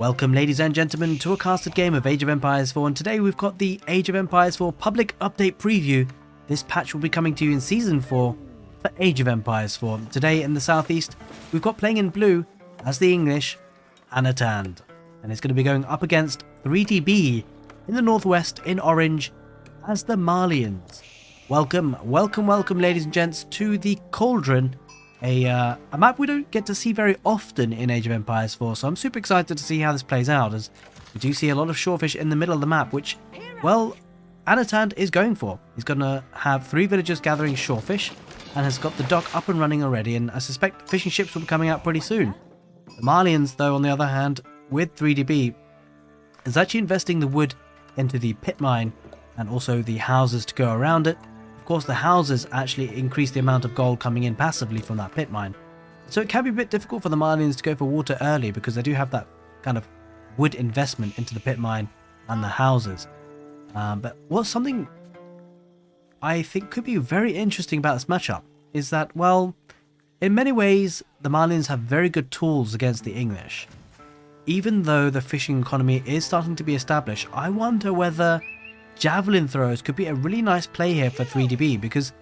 Welcome ladies and gentlemen to a casted game of Age of Empires 4, and today we've got the Age of Empires 4 public update preview. This patch will be coming to you in Season 4 for Age of Empires 4. Today in the southeast we've got playing in blue as the English Anotand, and it's going to be going up against 3DB in the northwest in orange as the Malians. Welcome ladies and gents to the Cauldron, a map we don't get to see very often in Age of Empires 4, so I'm super excited to see how this plays out, as we do see a lot of shorefish in the middle of the map, which, well, Anotand is going for. He's going to have 3 villagers gathering shorefish and has got the dock up and running already, and I suspect fishing ships will be coming out pretty soon. The Malians, though, on the other hand, with 3DB, is actually investing the wood into the pit mine and also the houses to go around it. Of course, the houses actually increase the amount of gold coming in passively from that pit mine. So it can be a bit difficult for the Malians to go for water early because they do have that kind of wood investment into the pit mine and the houses. But what's something I think could be very interesting about this matchup is that, well, in many ways, the Malians have very good tools against the English. Even though the fishing economy is starting to be established, I wonder whether javelin throws could be a really nice play here for 3DB, because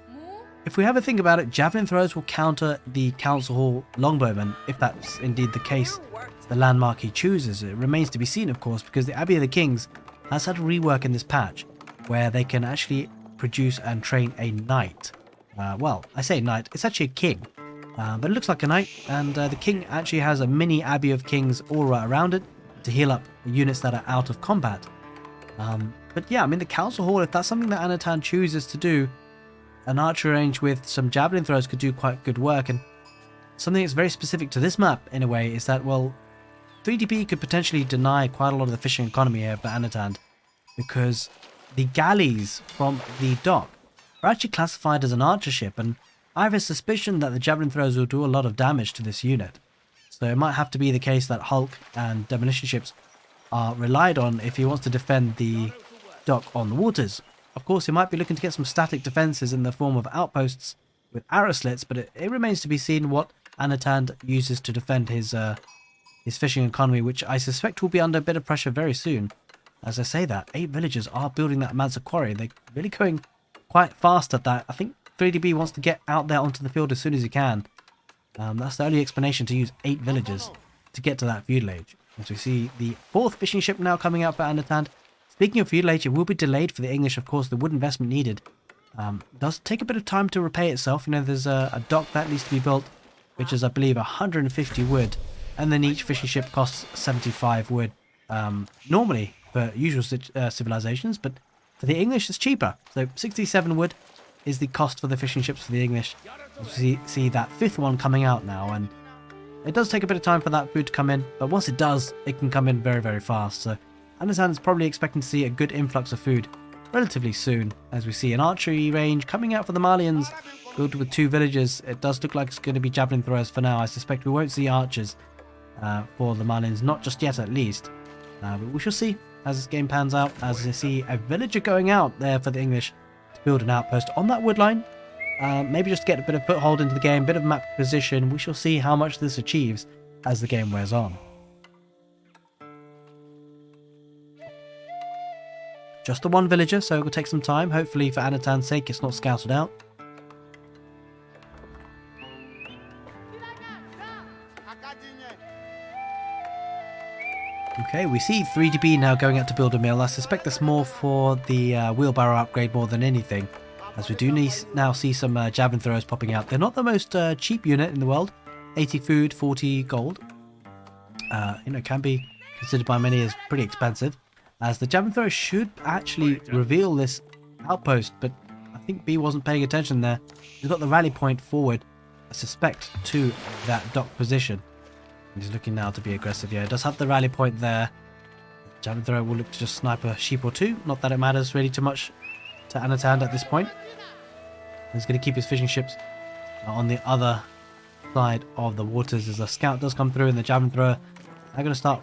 if we have a think about it, javelin throws will counter the Council Hall longbowmen, if that's indeed the case, the landmark he chooses. It remains to be seen, of course, because the Abbey of the Kings has had a rework in this patch where they can actually produce and train a knight. Well, I say knight, it's actually a king, but it looks like a knight, and the king actually has a mini Abbey of Kings all right around it to heal up units that are out of combat. But yeah, I mean, the Council Hall, if that's something that Anotand chooses to do, an archer range with some javelin throws could do quite good work. And something that's very specific to this map, in a way, is that, well, 3DB could potentially deny quite a lot of the fishing economy here for Anotand, because the galleys from the dock are actually classified as an archer ship, and I have a suspicion that the javelin throws will do a lot of damage to this unit. So it might have to be the case that Hulk and demolition ships are relied on if he wants to defend the dock on the waters. Of course, he might be looking to get some static defenses in the form of outposts with arrow slits, but it remains to be seen what Anotand uses to defend his fishing economy, which I suspect will be under a bit of pressure very soon. As I say that, 8 villagers are building that massive quarry. They're really going quite fast at that. I think 3DB wants to get out there onto the field as soon as he can. That's the only explanation to use 8 villagers to get to that feudal age. As we see the 4th fishing ship now coming out for Anotand. Speaking of feudal age, it will be delayed for the English, of course. The wood investment needed does take a bit of time to repay itself. You know, there's a dock that needs to be built, which is, I believe, 150 wood, and then each fishing ship costs 75 wood normally for usual civilizations, but for the English it's cheaper. So 67 wood is the cost for the fishing ships for the English. You see that 5th one coming out now, and it does take a bit of time for that food to come in, but once it does, it can come in very, very fast. So Anotand is probably expecting to see a good influx of food relatively soon, as we see an archery range coming out for the Malians, built with 2 villagers. It does look like it's going to be javelin throwers for now. I suspect we won't see archers for the Malians, not just yet at least. But we shall see as this game pans out, as you see a villager going out there for the English to build an outpost on that wood line. Maybe just to get a bit of foothold into the game, bit of map position. We shall see how much this achieves as the game wears on. Just the 1 villager, so it will take some time. Hopefully for Anotand's sake it's not scouted out. Okay, we see 3DB now going out to build a mill. I suspect that's more for the wheelbarrow upgrade more than anything, as we do now see some javelin throwers popping out. They're not the most cheap unit in the world. 80 food, 40 gold. You know, can be considered by many as pretty expensive, as the javelin thrower should actually reveal this outpost, but I think B wasn't paying attention there. He's got the rally point forward, I suspect, to that dock position. He's looking now to be aggressive. Yeah, it does have the rally point there. Javelin thrower will look to just snipe a sheep or 2. Not that it matters really too much to Anotand at this point. He's going to keep his fishing ships on the other side of the waters as a scout does come through, and the javelin thrower are going to start.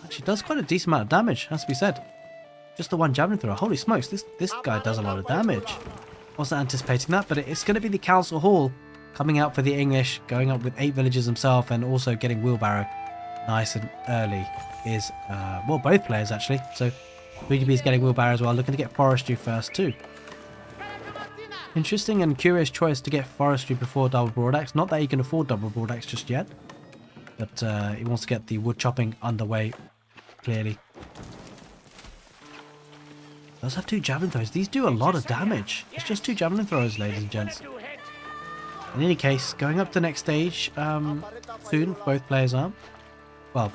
Actually does quite a decent amount of damage, has to be said. Just the 1 javelin thrower. Holy smokes, this guy does a lot of damage. Wasn't anticipating that, but it's going to be the Council Hall coming out for the English, going up with 8 villagers himself, and also getting wheelbarrow. nice and early is, well, both players actually. So 3DB is getting wheelbarrow as well, looking to get forestry first too. Interesting and curious choice to get forestry before double broadaxe. Not that he can afford double broadaxe just yet, but he wants to get the wood chopping underway, clearly. Does have 2 javelin throws. These do a lot of damage. It's just 2 javelin throws, ladies and gents. In any case, going up to the next stage soon, both players are. Well,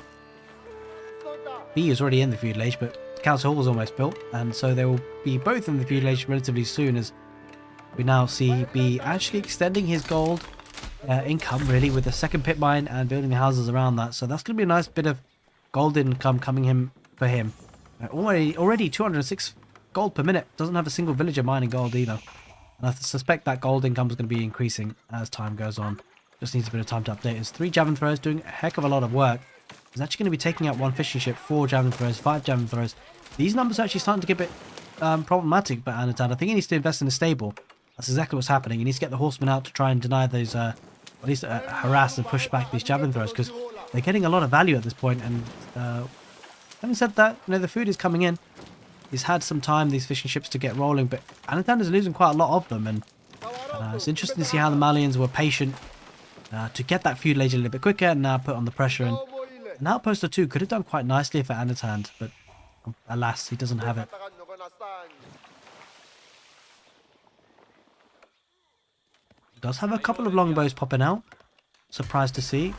B is already in the feudal age, but Council Hall was almost built, and so they will be both in the feudal age relatively soon, as we now see B actually extending his gold income, really, with the second pit mine and building the houses around that. So that's going to be a nice bit of gold income coming for him. Already 206 gold per minute. Doesn't have a single villager mining gold either. And I suspect that gold income is going to be increasing as time goes on. Just needs a bit of time to update. There's 3 javelin throwers doing a heck of a lot of work. He's actually going to be taking out 1 fishing ship, 4 javelin throwers, 5 javelin throwers. These numbers are actually starting to get a bit problematic for Anotand. I think he needs to invest in a stable. That's exactly what's happening. He needs to get the horsemen out to try and deny those, at least harass and push back these javelin throwers, because they're getting a lot of value at this point. And having said that, you know, the food is coming in. He's had some time, these fishing ships, to get rolling, but Anotand is losing quite a lot of them, and it's interesting to see how the Malians were patient to get that feudal age a little bit quicker, and now put on the pressure. And an outpost or 2 could have done quite nicely for Anotand, but alas, he doesn't have it. Does have a couple of longbows popping out. Surprised to see.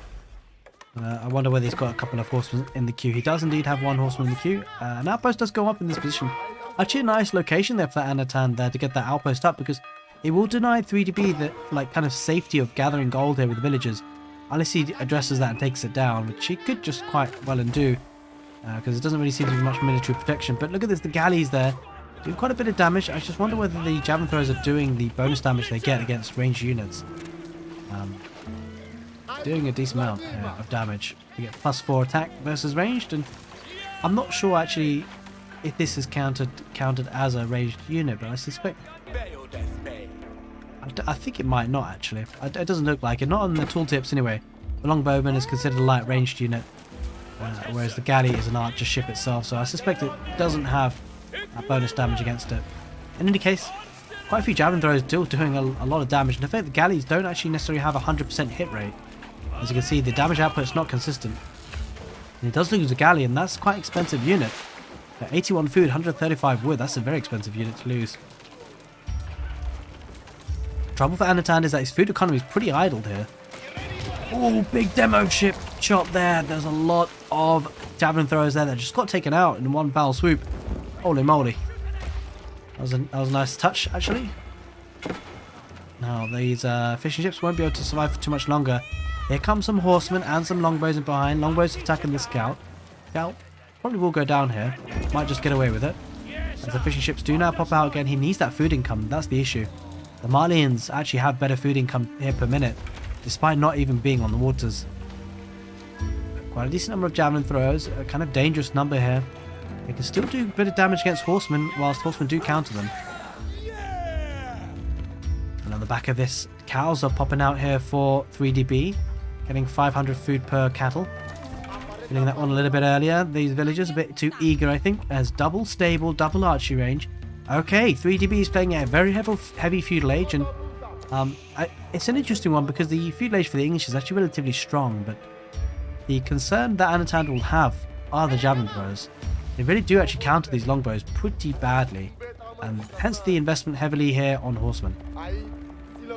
I wonder whether he's got a couple of horsemen in the queue. He does indeed have 1 horseman in the queue. An outpost does go up in this position. Actually a nice location there for Anotand there to get that outpost up, because it will deny 3DB the kind of safety of gathering gold here with the villagers. Unless he addresses that and takes it down, which he could just quite well and do. Because it doesn't really seem to be much military protection. But look at this, the galleys there. Doing quite a bit of damage. I just wonder whether the javelin throwers are doing the bonus damage they get against ranged units. Doing a decent amount of damage. You get +4 attack versus ranged, and I'm not sure actually if this is counted as a ranged unit, but I suspect... I think it might not actually. It doesn't look like it. Not on the tooltips anyway. The longbowman is considered a light ranged unit, whereas the galley is an archer ship itself, so I suspect it doesn't have bonus damage against it. In any case, quite a few javelin throwers still doing a lot of damage, and in fact the galleys don't actually necessarily have a 100% hit rate. As you can see, the damage output is not consistent. And he does lose a galley, and that's quite an expensive unit. 81 food, 135 wood, that's a very expensive unit to lose. Trouble for Anotand is that his food economy is pretty idled here. Oh, big demo ship shot there. There's a lot of javelin throwers there that just got taken out in one foul swoop. Holy moly. That was a nice touch, actually. Now, these fishing ships won't be able to survive for too much longer. Here come some horsemen and some longbows in behind. Longbows attacking the scout. Scout probably will go down here. Might just get away with it. As the fishing ships do now pop out again, he needs that food income. That's the issue. The Malians actually have better food income here per minute, despite not even being on the waters. Quite a decent number of javelin throwers. A kind of dangerous number here. They can still do a bit of damage against horsemen, whilst horsemen do counter them. And on the back of this, cows are popping out here for 3DB. Getting 500 food per cattle. Feeling that one a little bit earlier. These villagers a bit too eager, I think, as double stable, double archery range. Okay, 3DB is playing a very heavy feudal age, and it's an interesting one because the feudal age for the English is actually relatively strong, but the concern that Anotand will have are the javelin throwers. They really do actually counter these longbows pretty badly, and hence the investment heavily here on horsemen.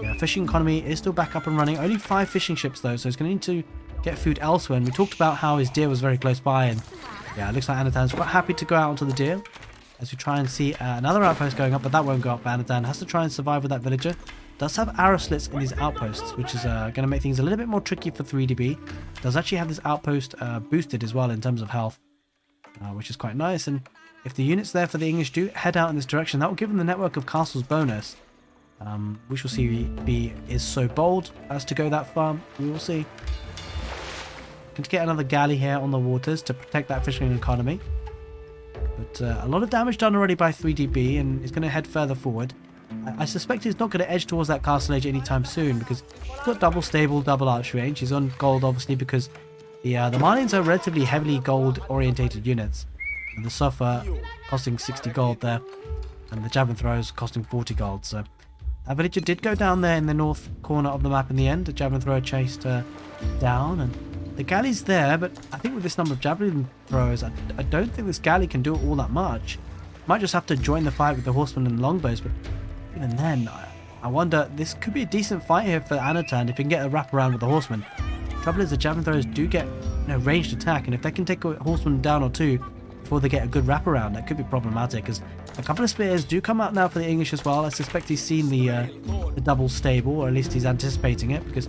Yeah, fishing economy is still back up and running. Only 5 fishing ships though, so he's going to need to get food elsewhere. And we talked about how his deer was very close by, and yeah, it looks like Anotand's quite happy to go out onto the deer. As we try and see another outpost going up, but that won't go up for Anotand. Has to try and survive with that villager. Does have arrow slits in these outposts, which is going to make things a little bit more tricky for 3DB. Does actually have this outpost boosted as well in terms of health, which is quite nice. And if the units there for the English do head out in this direction, that will give them the network of castles bonus. We shall see if B is so bold as to go that far. We will see. Going to get another galley here on the waters to protect that fishing economy. But a lot of damage done already by 3DB, and he's going to head further forward. I suspect he's not going to edge towards that castle age anytime soon, because he's got double stable, double archery range. He's on gold obviously because The malians are relatively heavily gold orientated units. And the Suffer costing 60 gold there. And the javelin throws costing 40 gold. So that villager did go down there in the north corner of the map in the end. The javelin thrower chased her down, and the galley's there, but I think with this number of javelin throwers, I don't think this galley can do all that much. Might just have to join the fight with the horsemen and longbows, but even then, I wonder, this could be a decent fight here for Anotand if he can get a wraparound with the horsemen. Trouble is the javelin throwers do get ranged attack, and if they can take a horseman down or two before they get a good wraparound, that could be problematic, because a couple of spears do come out now for the English as well. I suspect he's seen the double stable, or at least he's anticipating it, because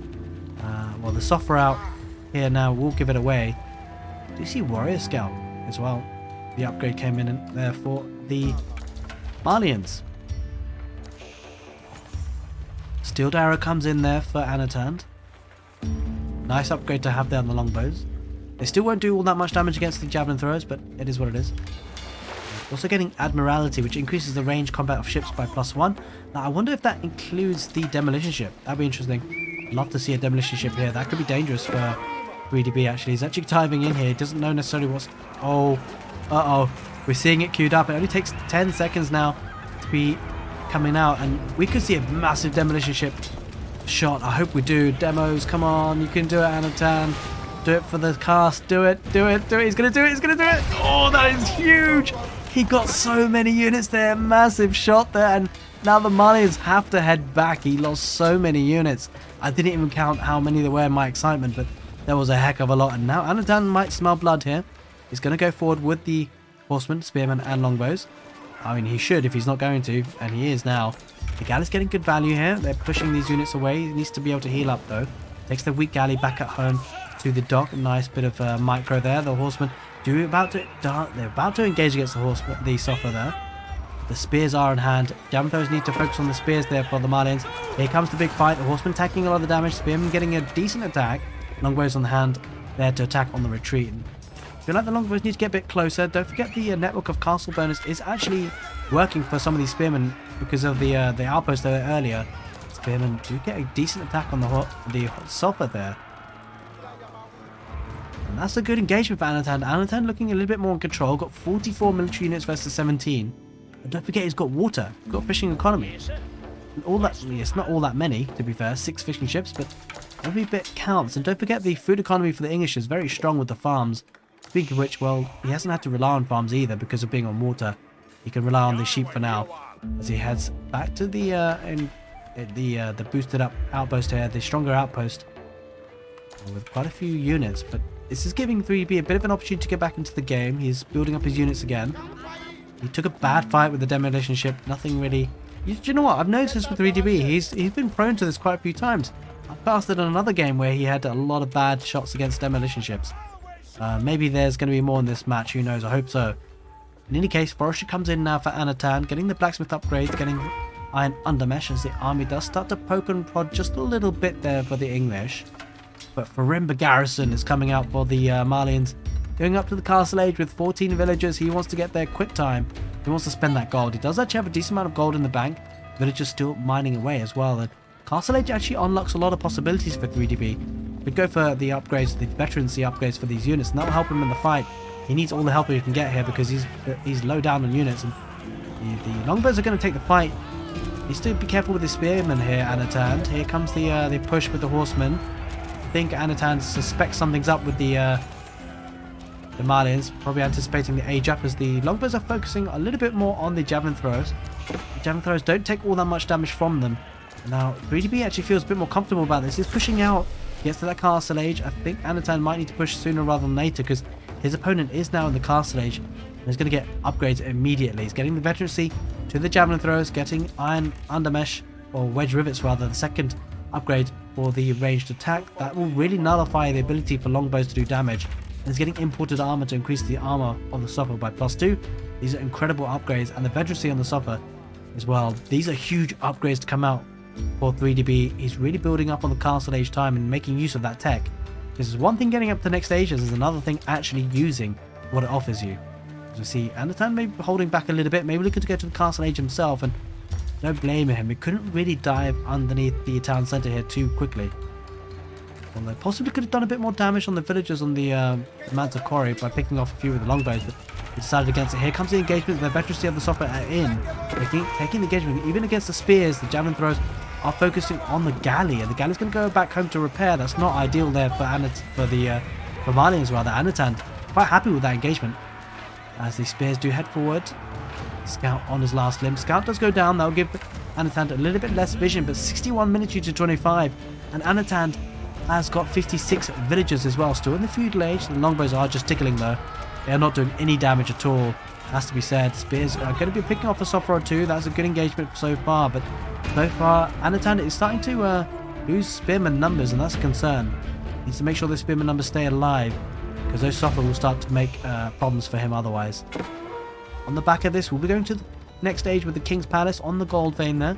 well, the Soffer out here now will give it away. Do you see Warrior Scout as well? The upgrade came in and there for the Malians. Steel Arrow comes in there for Anotand. Nice upgrade to have there on the longbows. They still won't do all that much damage against the javelin throwers, but it is what it is. Also getting Admiralty, which increases the range combat of ships by +1. Now I wonder if that includes the demolition ship. That'd be interesting. I'd love to see a demolition ship here. That could be dangerous for 3DB actually. He's actually diving in here. He doesn't know necessarily what's... Oh, uh-oh. We're seeing it queued up. It only takes 10 seconds now to be coming out, and we could see a massive demolition ship shot. I hope we do. Demos, come on. You can do it, Anotand. Do it for the cast. Do it. Do it. Do it. He's going to do it. He's going to do it. Oh, that is huge. He got so many units there. Massive shot there. And now the Malians have to head back. He lost so many units. I didn't even count how many there were in my excitement, but there was a heck of a lot. And now Anotand might smell blood here. He's going to go forward with the horsemen, spearmen, and longbows. I mean, he should if he's not going to, and he is now. The galley's getting good value here. They're pushing these units away. He needs to be able to heal up, though. Takes the weak galley back at home to the dock. Nice bit of micro there. The horsemen they're about to engage against the Soffer there. The spears are in hand. Javelin throwers need to focus on the spears there for the Malians. Here comes the big fight. The horsemen taking a lot of the damage. Spearmen getting a decent attack. Longbows on the hand there to attack on the retreat. I feel like the longbows need to get a bit closer. Don't forget the network of castle bonus is actually working for some of these spearmen because of the outpost there earlier. Spearmen do get a decent attack on the Soffer there. And that's a good engagement for Anotand. Anotand looking a little bit more in control. Got 44 military units versus 17. And don't forget he's got water. He's got fishing economy. And all that, it's not all that many, to be fair. 6 fishing ships, but every bit counts. And don't forget the food economy for the English is very strong with the farms. Speaking of which, well, he hasn't had to rely on farms either because of being on water. He can rely on the sheep for now as he heads back to the boosted up outpost here, the stronger outpost with quite a few units. But this is giving 3B a bit of an opportunity to get back into the game. He's building up his units again. He took a bad fight with the demolition ship. Nothing really... You know what? I've noticed with 3DB, he's been prone to this quite a few times. I've casted on another game where he had a lot of bad shots against demolition ships. Maybe there's going to be more in this match. Who knows? I hope so. In any case, Forestry comes in now for Anotand, getting the blacksmith upgrades, getting iron undermesh as the army does start to poke and prod just a little bit there for the English. But Farimba Garrison is coming out for the Malians. Going up to the castle age with 14 villagers. He wants to get there quick time. He wants to spend that gold. He does actually have a decent amount of gold in the bank. Villagers still mining away as well. And castle age actually unlocks a lot of possibilities for 3DB. We go for the upgrades, the veterancy upgrades for these units, and that will help him in the fight. He needs all the help he can get here because he's low down on units, and the longbows are going to take the fight. He needs to be careful with the spearmen here, Anotand. Here comes the push with the horsemen. I think Anotand suspects something's up with the Malians, probably anticipating the age up as the longbows are focusing a little bit more on the javelin throwers. The javelin throwers don't take all that much damage from them. Now 3DB actually feels a bit more comfortable about this. He's pushing out, gets to that castle age. I think Anotand might need to push sooner rather than later because his opponent is now in the castle age and he's going to get upgrades immediately. He's getting the veterancy to the javelin throwers, getting iron undermesh, or wedge rivets rather, the second upgrade for the ranged attack. That will really nullify the ability for longbows to do damage. And he's getting imported armor to increase the armor of the Soffer by +2. These are incredible upgrades, and the veterancy on the Soffer as well. These are huge upgrades to come out for 3DB. He's really building up on the castle age time and making use of that tech. This is one thing getting up to the next stages, is another thing actually using what it offers you. As we see Anotand maybe holding back a little bit, maybe looking to go to the castle age himself, and don't blame him. He couldn't really dive underneath the town centre here too quickly. And they possibly could have done a bit more damage on the villagers on the Mansa Quarry by picking off a few with the longbows, but he decided against it. Here comes the engagement. The veterancy of the Sofa are in. Taking the engagement. Even against the spears, the javelin throws are focusing on the galley, and the galley's going to go back home to repair. That's not ideal there for malians rather. Anotand quite happy with that engagement. As the spears do head forward. Scout on his last limb. Scout does go down. That'll give Anotand a little bit less vision, but 61 military to 25. And Anotand has got 56 villagers as well. Still in the feudal age. The longbows are just tickling though. They are not doing any damage at all. Has to be said. Spears are going to be picking off a Sofa or two. That's a good engagement so far, but so far Anotand is starting to lose spearman numbers, and that's a concern. Needs to make sure the spearman numbers stay alive, because those Sofa will start to make problems for him otherwise. On the back of this, we'll be going to the next stage with the King's Palace on the gold vein there.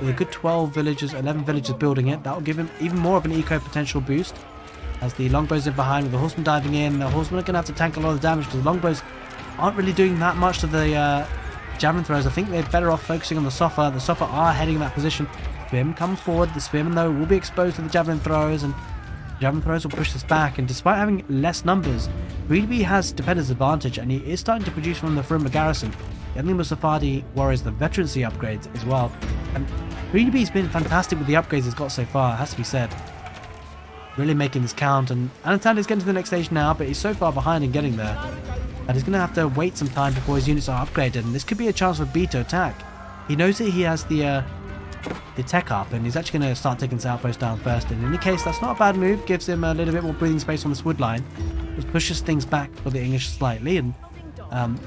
With a good 12 villagers, 11 villagers building it. That will give him even more of an eco potential boost. As the longbows are behind with the horsemen diving in. The horsemen are going to have to tank a lot of damage because the longbows aren't really doing that much to the javelin throws. I think they're better off focusing on the Sofa. The Sofa are heading in that position. Spearmen come forward. The spearmen though will be exposed to the javelin throws, and javelin throws will push this back. And despite having less numbers, Greedy has defender's advantage, and he is starting to produce from the Frimba garrison. Getting the Musafadi warriors the veterancy upgrades as well. And Greedy's been fantastic with the upgrades he's got so far, it has to be said. Really making this count, and Anotand is getting to the next stage now, but he's so far behind in getting there. And he's going to have to wait some time before his units are upgraded, and this could be a chance for B to attack. He knows that he has the tech up, and he's actually going to start taking his outpost down first. In any case, that's not a bad move. Gives him a little bit more breathing space on this wood line. Just pushes things back for the English slightly, and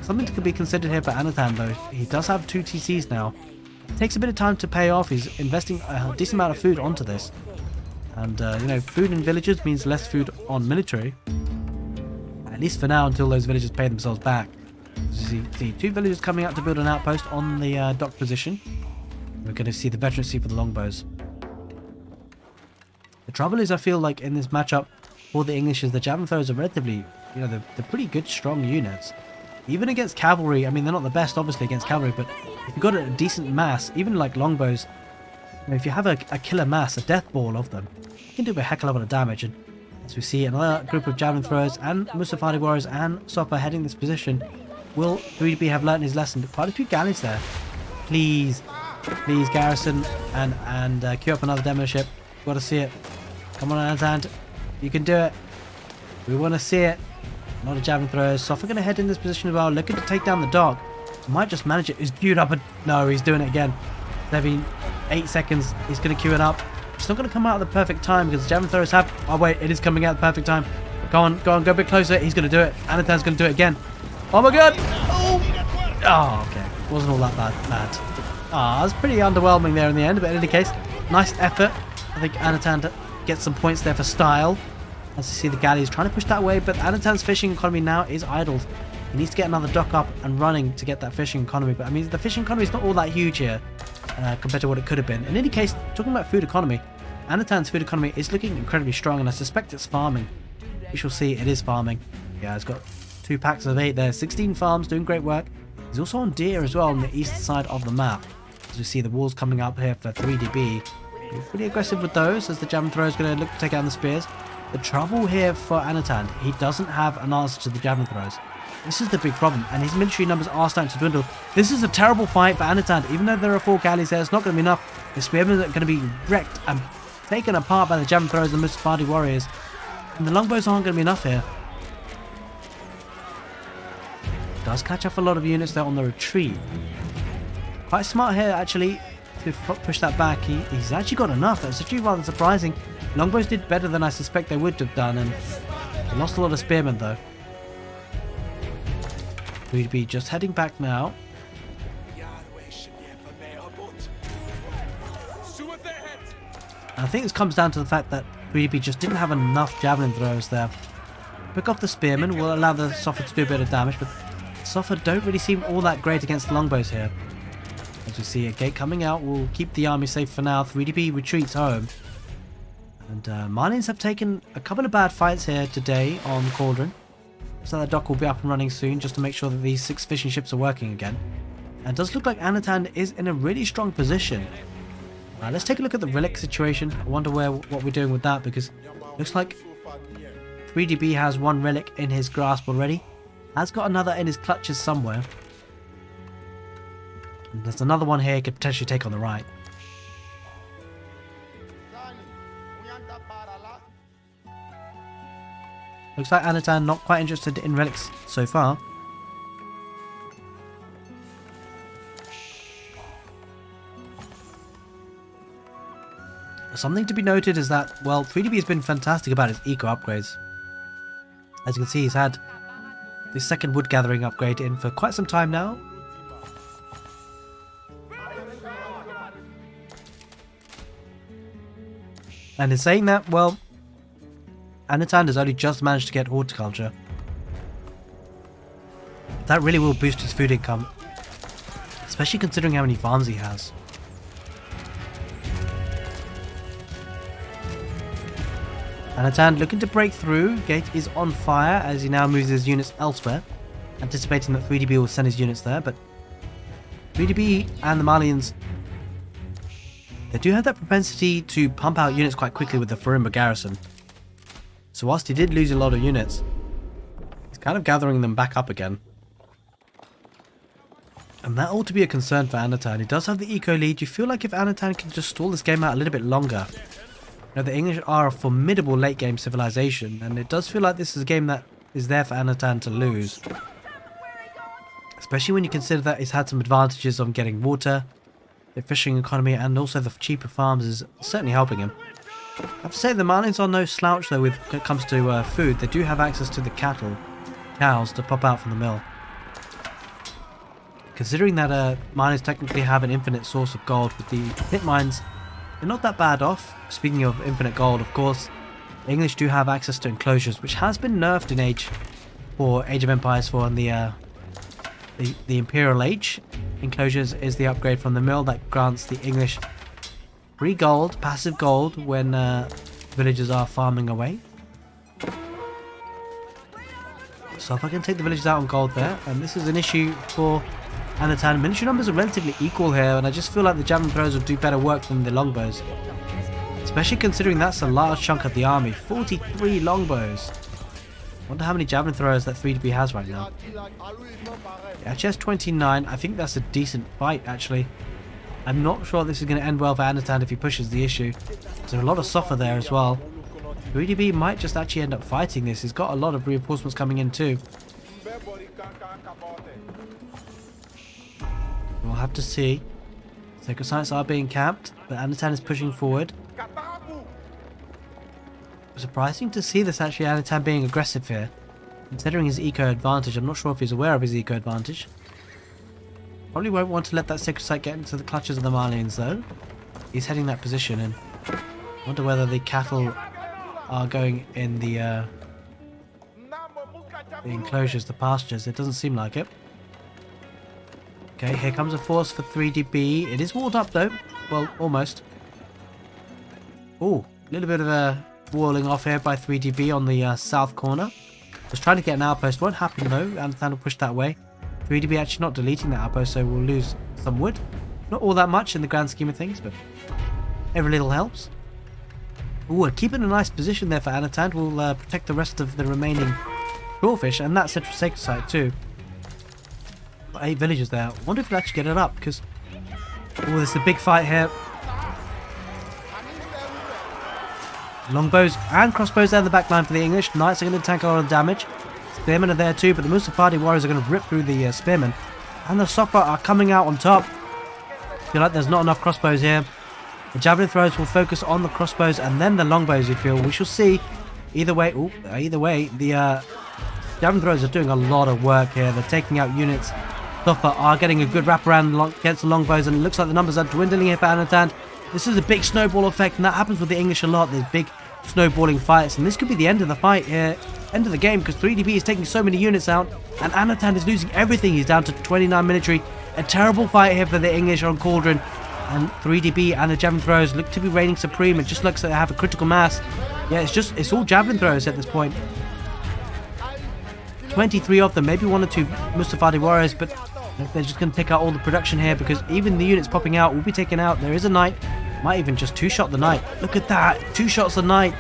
something to be considered here for Anotand though. He does have 2 TCs now. It takes a bit of time to pay off. He's investing a decent amount of food onto this. And, you know, food in villages means less food on military. At least for now, until those villages pay themselves back. As you see 2 villagers coming out to build an outpost on the dock position. We're going to see the veterancy for the longbows. The trouble is, I feel like in this matchup for the English is the javelin throws are relatively, you know, they're pretty good, strong units. Even against cavalry, I mean, they're not the best, obviously, against cavalry, but if you've got a decent mass, even like longbows, you know, if you have a killer mass, a death ball of them, you can do a heck of a lot of damage. And as we see, another group of javelin throwers and Musafadi warriors and Sofa heading this position. Will 3B have learned his lesson? Quite a few galleys there. Please, garrison, and queue up another demo ship. Got to see it. Come on, Anotand. You can do it. We want to see it. Not a javelin throwers. Sofa going to head in this position as well, looking to take down the dock. Might just manage it. He's queued up. No, he's doing it again. 8 seconds. He's going to queue it up. It's not going to come out at the perfect time because the javelin throwers have... Oh, wait. It is coming out at the perfect time. Go on. Go a bit closer. He's going to do it. Anotand's going to do it again. Oh, my God. Oh, okay. Wasn't all that bad. Ah, it's pretty underwhelming there in the end, but in any case, nice effort. I think Anotand gets some points there for style. As you see, the galley is trying to push that way, but Anotand's fishing economy now is idled. He needs to get another dock up and running to get that fishing economy, but I mean, the fishing economy is not all that huge here compared to what it could have been. In any case, talking about food economy, Anotand's food economy is looking incredibly strong, and I suspect it's farming. We shall see. It is farming. Yeah, it's got 2 packs of 8 there. 16 farms, doing great work. He's also on deer as well on the east side of the map. As we see the walls coming up here for 3DB. He's pretty aggressive with those, as the javelin thrower is going to look to take out the spears. The trouble here for Anotand, he doesn't have an answer to the javelin throws. This is the big problem, and his military numbers are starting to dwindle. This is a terrible fight for Anotand. Even though there are 4 galleys there, it's not going to be enough. The spearmen are going to be wrecked and taken apart by the javelin throwers and the Musafadi warriors. And the longbows aren't going to be enough here. Does catch up a lot of units there on the retreat. Quite smart here, actually, to push that back. He's actually got enough. That's actually rather surprising. Longbows did better than I suspect they would have done, and they lost a lot of spearmen, though. We'd be just heading back now. And I think this comes down to the fact that Greedy just didn't have enough javelin throws there. Pick off the spearmen will allow the Sofa to do a bit of damage, but Sofa don't really seem all that great against the longbows here. As we see a gate coming out, we'll keep the army safe for now. 3DB retreats home. And malians have taken a couple of bad fights here today on Cauldron. So that dock will be up and running soon, just to make sure that these 6 fishing ships are working again. And it does look like Anotand is in a really strong position. Let's take a look at the relic situation. I wonder what we're doing with that, because Looks like 3DB has one relic in his grasp already. Has got another in his clutches somewhere. And there's another one here he could potentially take on the right. Looks like Anotand not quite interested in relics so far. Something to be noted is that, well, 3DB has been fantastic about his eco upgrades. As you can see, he's had the second wood gathering upgrade in for quite some time now. And in saying that, well, Anotand has only just managed to get horticulture. That really will boost his food income, especially considering how many farms he has. Anotand looking to break through. Gate is on fire as he now moves his units elsewhere, anticipating that 3DB will send his units there, but 3DB and the Malians, they do have that propensity to pump out units quite quickly with the Farimba garrison. So whilst he did lose a lot of units, he's kind of gathering them back up again. And that ought to be a concern for Anotand. He does have the eco lead. You feel like if Anotand can just stall this game out a little bit longer. You know, the English are a formidable late game civilization, and it does feel like this is a game that is there for Anotand to lose. Especially when you consider that he's had some advantages on getting water, the fishing economy, and also the cheaper farms is certainly helping him. I have to say the Malians are no slouch though when it comes to food. They do have access to the cows to pop out from the mill. Considering that miners technically have an infinite source of gold with the pit mines, they're not that bad off. Speaking of infinite gold, of course, the English do have access to enclosures, which has been nerfed in Age of Empires 4 and the Imperial Age. Enclosures is the upgrade from the mill that grants the English free gold, passive gold, when villagers are farming away. So if I can take the villagers out on gold there, and this is an issue for Anotand. Military numbers are relatively equal here, and I just feel like the javelin throwers will do better work than the longbows. Especially considering that's a large chunk of the army. 43 longbows. Wonder how many javelin throwers that 3DB has right now. Yeah, actually has 29. I think that's a decent fight, actually. I'm not sure this is going to end well for Anotand if he pushes the issue. There's a lot of suffer there as well. 3DB might just actually end up fighting this. He's got a lot of reinforcements coming in too. We'll have to see. Sacred sites are being camped, but Anotand is pushing forward. Surprising to see this actually, Anotand being aggressive here. Considering his eco advantage, I'm not sure if he's aware of his eco advantage. Probably won't want to let that sacred site get into the clutches of the Malians though. He's heading that position, and I wonder whether the cattle are going in the enclosures, the pastures. It doesn't seem like it. Okay, here comes a force for 3DB. It is walled up though. Well, almost. Oh, a little bit of a walling off here by 3DB on the south corner. Was trying to get an outpost. Won't happen though. Anotand will push that way. 3DB actually not deleting that outpost, so we'll lose some wood. Not all that much in the grand scheme of things, but every little helps. Ooh, keeping a nice position there for Anotand. Will protect the rest of the remaining crawfish and that central sacred site too. Got 8 villagers there. I wonder if we'll actually get it up, because there's a big fight here. Longbows and crossbows down the back line for the English. Knights are going to tank a lot of damage. Spearmen are there too, but the Musafadi warriors are going to rip through the spearmen. And the Sopra are coming out on top. Feel like there's not enough crossbows here. The javelin throwers will focus on the crossbows and then the longbows, you feel. We shall see. Either way, the javelin throwers are doing a lot of work here. They're taking out units. Sopra are getting a good wraparound against the longbows, and it looks like the numbers are dwindling here for Anotand. This is a big snowball effect, and that happens with the English a lot. There's big snowballing fights, and this could be the end of the fight here, end of the game, because 3DB is taking so many units out, and Anotand is losing everything. He's down to 29 military. A terrible fight here for the English on Cauldron, and 3DB and the javelin throwers look to be reigning supreme. It just looks like they have a critical mass. Yeah, it's all javelin throwers at this point. 23 of them, maybe 1 or 2 Mustafadi warriors, but they're just going to take out all the production here, because even the units popping out will be taken out. There is a knight, might even just 2-shot the knight. Look at that, 2 shots a knight.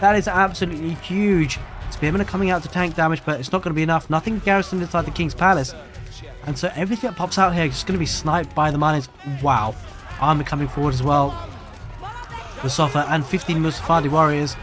That is absolutely huge. Spearmen are coming out to tank damage, but it's not going to be enough. Nothing garrisoned inside the King's Palace. And so everything that pops out here is going to be sniped by the malians. Wow. Army coming forward as well. Musafa and 15 Musafadi warriors.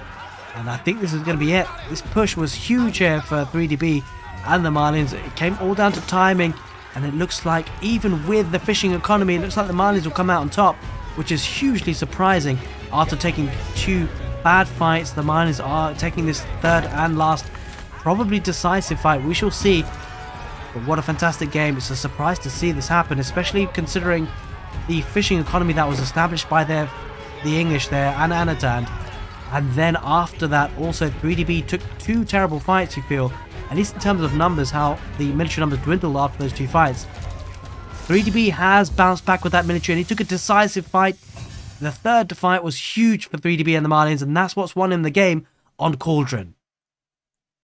And I think this is going to be it. This push was huge here for 3DB and the malians. It came all down to timing. And it looks like even with the fishing economy, it looks like the malians will come out on top, which is hugely surprising. After taking 2 bad fights, the malians are taking this third and last, probably decisive fight. We shall see. But what a fantastic game. It's a surprise to see this happen, especially considering the fishing economy that was established by the English there and Anotand. And then after that, also 3DB took 2 terrible fights, you feel. At least in terms of numbers, how the military numbers dwindled after those 2 fights. 3DB has bounced back with that military and he took a decisive fight. The third fight was huge for 3DB and the Malians, and that's what's won him the game on Cauldron.